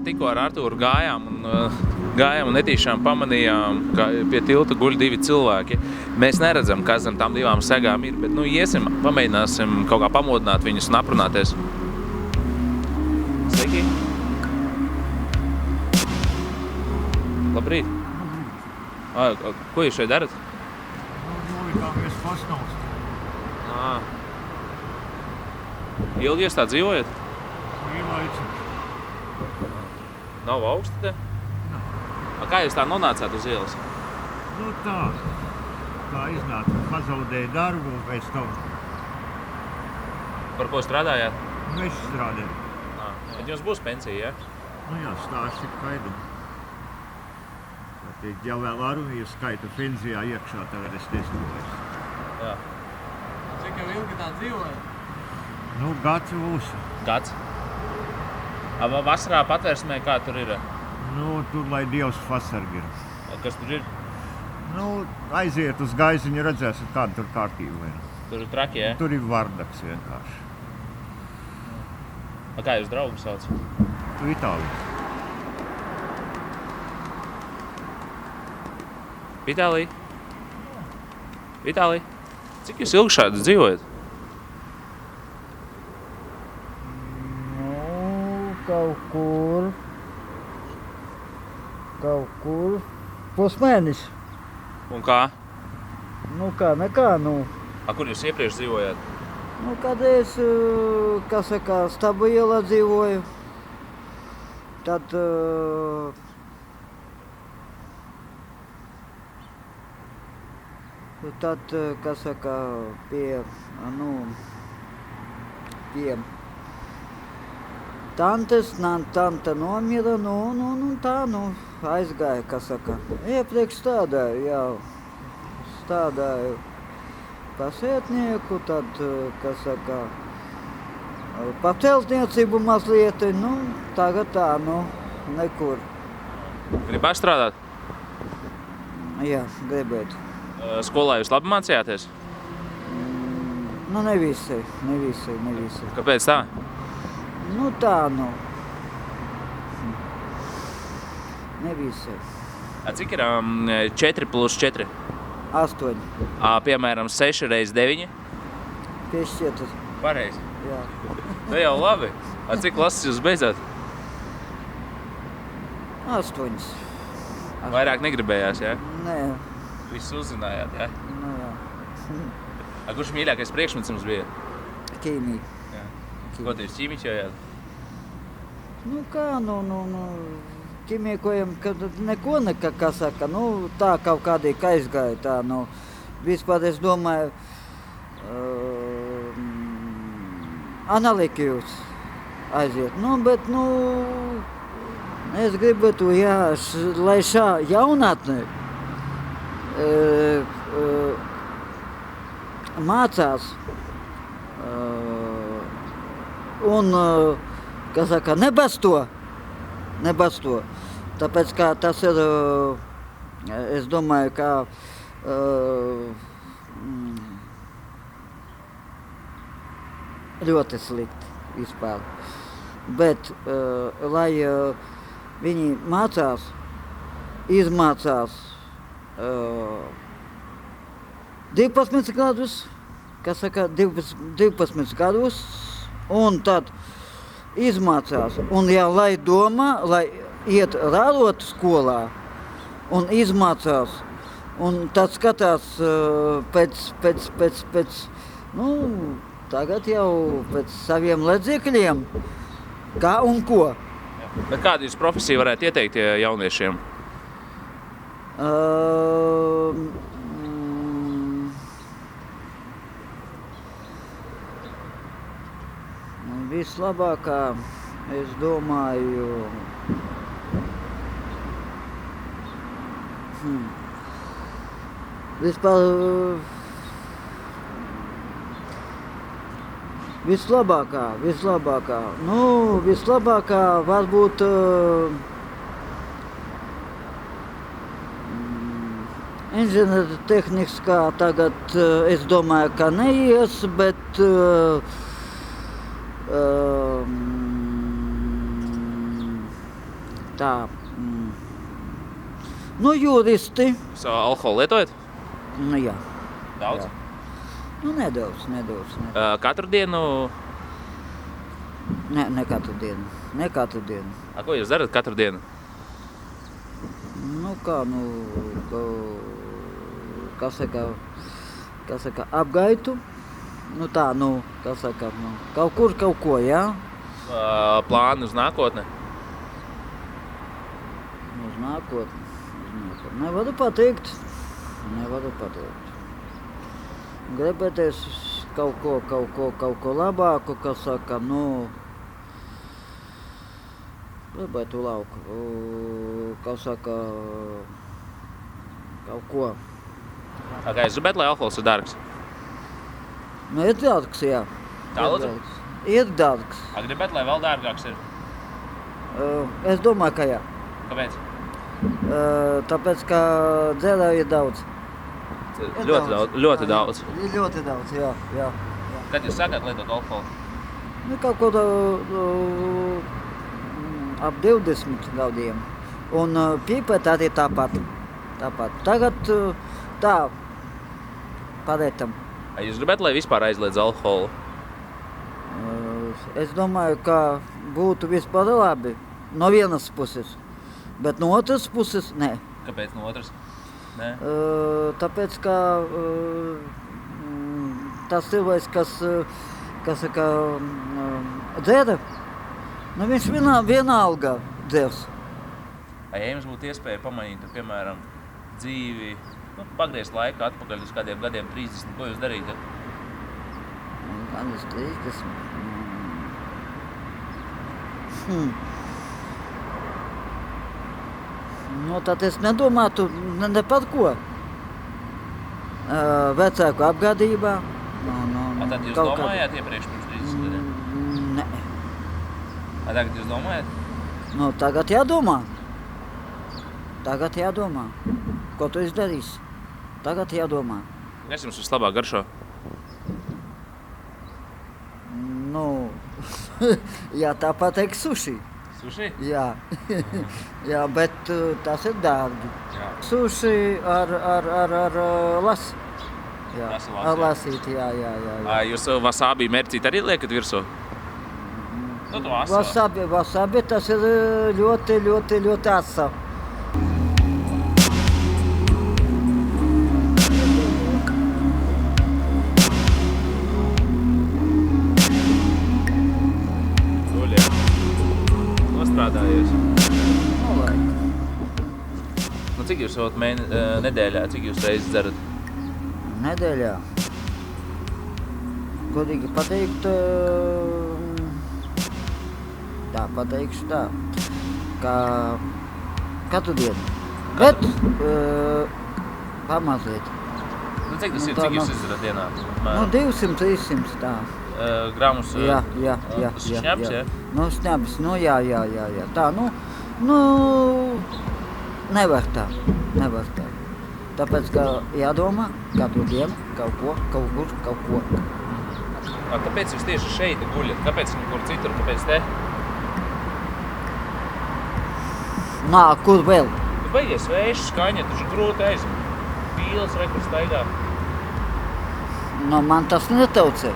tikko ar Artūru gājām un netīšām pamanījām, ka pie tilta guļ 2 cilvēki. Mēs neredzam, kas zem tām 2 segām ir, bet iesim, pamēģināsim kaut kā pamodināt viņus un aprunāties. Sveiki! Labrīt! Ko jūs šeit darat? Nolikāmies Fasnovs. Ilgi jūs tā dzīvojat? Ielaici. Nav augsti te? Kā jūs tā nonācāt uz ielas? Tā iznāca, pazaudēja darbu un pēc tam Par ko strādājāt? mēs strādājam. Bet jums būs pensija, ja? Jā, stāsti kaidu. Jau vēl armiju skaita pensijā iekšā, tagad es nezinu. Jā. Cik jau ilgi tā dzīvoja? Gads būs. Gads? Vasarā patvērsmē kā tur ir? Tur, lai Dievs pasargi ir. Kas tur ir? Aiziet uz gaisiņu, redzēsiet, kāda tur kārtība ir. Tur ir traki, ja? Tur ir vardaks vienkārši. Kā jūs draugu sauc? Vitālijs. Vitālij, cik jūs ilgi šādi dzīvojat? Kaut kur pusmēneši. Un kā? Nekā. Kur jūs iepriekš dzīvojāt? Kad es, Stabu ielā dzīvoju, tad pie tantes, tante nomira, aizgāja, iepriekš stādāju pasētnieku, tad, pa celtniecību mazliet, tagad nekur. Gribētu strādāt? Jā, gribētu. Skolā jūs labi mācījāties? Ne visi. Kāpēc tā? Ne visi. Cik ir 4 plus 4? 8. Piemēram, 6 reiz 9? 54. Pareizi. Jā. Jau labi. Cik klases jūs beidzāt? 8. Vairāk negribējās, ja? Nē. Visu uzzinājāt, ja? Jā. Kurš mīļākais priekšmets jums bija? Ķīmija. Ko jūs ķīmiķojāt? Ķīmijojam, kad neko tā kaut kādīgi aizgāja tā, vispār es domāju, analīkijus aiziet, bet, es gribētu, lai šā jaunatne mācās un, nebasto. Tāpēc, kā tas ir, es domāju, ka ļoti slikti vispār. Bet, lai viņi izmācās 12 gadus, 12 gadus, un tad izmācās. Un lai domā, lai iet rālotu skolā un izmācās, un tad skatās pēc tagad jau pēc saviem līdzekļiem, kā un ko. Bet kādu jūs profesiju varētu ieteikt jauniešiem? Vislabākā, es domāju, vislabākā, vislabākā varbūt inženiertehniskā tagad, es domāju, ka neies, bet tā. Nu, juristi. Savu alkoholu lietojat? Nu, jā. Daudz? Jā. Nu, nedaudz. Katru dienu? Ne katru dienu. Ne katru dienu. Ko jūs darat katru dienu? Nu, kā saka, apgaitu. Nu, tā, kā saka, kaut kur, kaut ko, jā. Plāni uz nākotni? Uz nākotni. Nevaru pateikt. Gribēties kaut ko labāku, kā saka, gribētu lauku, kā saka, kaut ko. Kā jūs gribētu, lai alkohols ir dārgs? Nu, ir dārgs, jā. Tā, lūdzu? Ir dārgs. Gribētu, lai vēl dārgāks ir? Es domāju, ka jā. Kāpēc? Tāpēc, ka dzērāju ir daudz. Ļoti daudz. Ir ļoti daudz, jā. Kad jūs sākāt lietot alkoholu? Nu, kaut ko ap 20 gadiem. Un pīpēt arī tāpat. Tagad tā, parētam. Jūs gribētu, lai vispār aizliedz alkoholu? Es domāju, ka būtu vispār labi no vienas puses, bet no otras puses nē. Kāpēc no otras? Nē? Tāpēc, ka tas cilvēks, kas dzēra, viņš vienalga dzers. Ja jums būtu iespēja pamainīt, piemēram, dzīvi, pagriezt laiku atpakaļ uz kādiem gadiem 30, ko jūs darītu? Gadus 30. Tad es nedomātu ne par ko. Vecāku apgādībā. Tad jūs domājāt iepriekš pirms 30 gadiem? Nē. Tagad jūs domājat? Tagad jādomā. Ko tu izdarīsi? Tagad jādomā. Kas jums vislabāk garšo? Jā, tā pateikt suši. Suši? Jā. Jā, bet tas ir dārgi. Jā. Suši ar lasi. Jā, ar lasīt, jā. Jūs wasabi mērcīt arī liekat virsū? Wasabi tas ir ļoti asa. Nostrādājies? Laik. Cik jūs nedēļā, cik jūs reizes dzerat? Nedēļā? Godīgi pateikt, pateikšu tā, ka katru dienu, bet pamazliet. Cik tas ir, cik jūs izdarat dienā? 200-300 tā. Gramus? Jā. Šņabs, jā? Šņabs, jā. Tā, nevar tā. Tāpēc, ka jādomā katru dienu kaut ko. Kāpēc jūs tieši šeit guļat? Kāpēc nekur citur? Kāpēc te? Kur vēl? Baigies vējš, skaņa, taču grūti pīles vai kur staigā. Man tas netaucē.